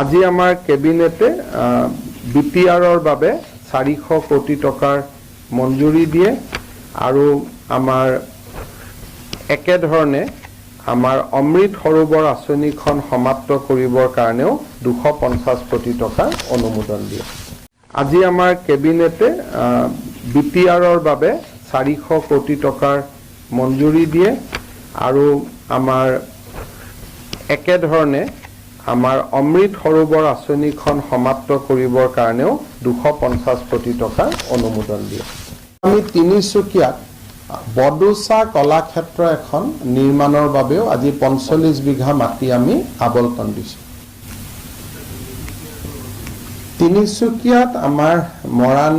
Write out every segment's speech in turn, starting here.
আজি আমাৰ কেবিনেটে বিটিআৰৰ বাবে 400 কোটি টকাৰ মঞ্জুৰি দিয়ে আৰু আমাৰ একেধৰণে আমাৰ অমৃত সৰোবৰ আঁচনিখন সমাপ্ত কৰিবৰ কাৰণেও 250 কোটি টকাৰ অনুমোদন দিয়ে। আজি আমাৰ কেবিনেটে বিটিআৰৰ বাবে 400 কোটি টকাৰ মঞ্জুৰি দিয়ে আৰু আমাৰ একেধৰণে আমাৰ অমৃত সৰোবৰ আঁচনিখন সমাপ্ত কৰিবৰ কাৰণেও 250 কোটি টকাৰ অনুমোদন দিয়ে। আমি তিনিচুকীয়াত বডোচা কলাক্ষেত্ৰ এখন নিৰ্মাণৰ বাবেও আজি 45 বিঘা মাটি আমি আবণ্টন দিছোঁ। তিনিচুকীয়াত আমাৰ মৰাণ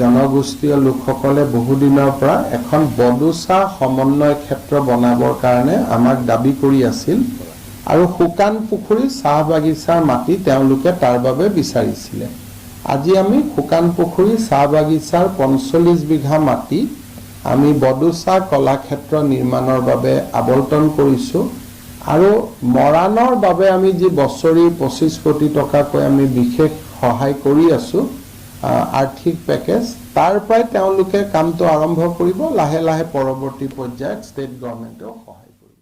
জনগোষ্ঠীয় লোকসকলে বহুদিনৰ পৰা এখন বডোচা সমন্বয় ক্ষেত্ৰ বনাবৰ কাৰণে আমাক দাবী কৰি আছিল আৰু শুকান পুখুৰী চাহ বাগিচাৰ মাটি তেওঁলোকে তাৰ বাবে বিচাৰিছিলে। আজি আমি শুকান পুখুৰী চাহ বাগিচাৰ 45 বিঘা মাটি আমি বডোচা কলাক্ষেত্ৰ নিৰ্মাণৰ বাবে আবণ্টন কৰিছোঁ আৰু মৰাণৰ বাবে আমি যি বছৰি 25 কোটি টকাকৈ আমি বিশেষ সহায় কৰি আছোঁ আৰ্থিক পেকেজ, তাৰ পৰাই তেওঁলোকে কামটো আৰম্ভ কৰিব। লাহে লাহে পৰৱৰ্তী পৰ্যায়ত ষ্টেট গভৰ্ণমেণ্টেও সহায় কৰিব।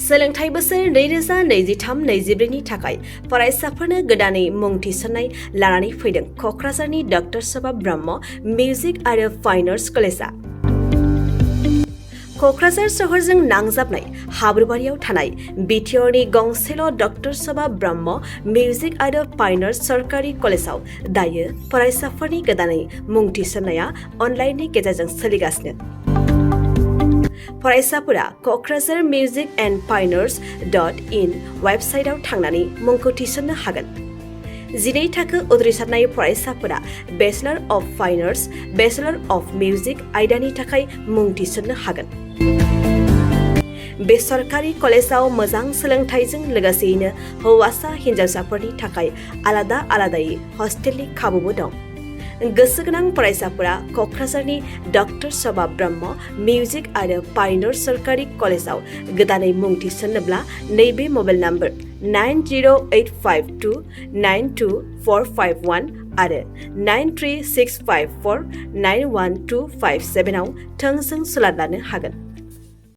सोलोंथाइ बोसोर 2023-24 नि थाखाय फरायसाफोरनो गोदानै मुं थिसननाय लानानै फैदों क'क्राझारनि डक्टर सभा ब्रह्म मिउजिक आरो फाइन आर्ट्स कलेजआ। क'क्राझार सहरजों नांजाबनाय हाब्रुबारियाव थानाय बिटिआरनि गंसेल' डक्टर सभा ब्रह्म मिउजिक आरो फाइन आर्ट्स सरकारि कलेजआव दायो फरायसाफोरनि गोदानै मुं थिसननाया अनलाइननि गेजेरजों सोलिगासिनो। फरायसाफोरा क'क्राझार मिउजिक एन्ड फाइन आर्ट्स.in वेबसाइटआव थांनानै मुंखौ थिसननो हागोन। 12 थाखो उद्रिसारनाय फरायसाफोरा bachelor of fine arts, bachelor of music आयदानि थाखाय मुं थिसननो हागोन। बे सरकारि कलेजआव मोजां सोलोंथाइजों लोगोसेयैनो हौवासा हिन्जावसाफोरनि थाखाय आलादा आलादायै हस्टेलनि खाबुबो दं। गोसो गोनां फरायसाफोरा क'क्राझारनि डक्टर सभा ब्रह्म मिउजिक आरो फाइन आर्ट्स सरकारि कलेजआव गोदानै मुं थिसन्नोब्ला नैबे मबाइल नम्बर 9085292451 आरो 93654912557 आव थोंजों सुलाद लानो हागोन।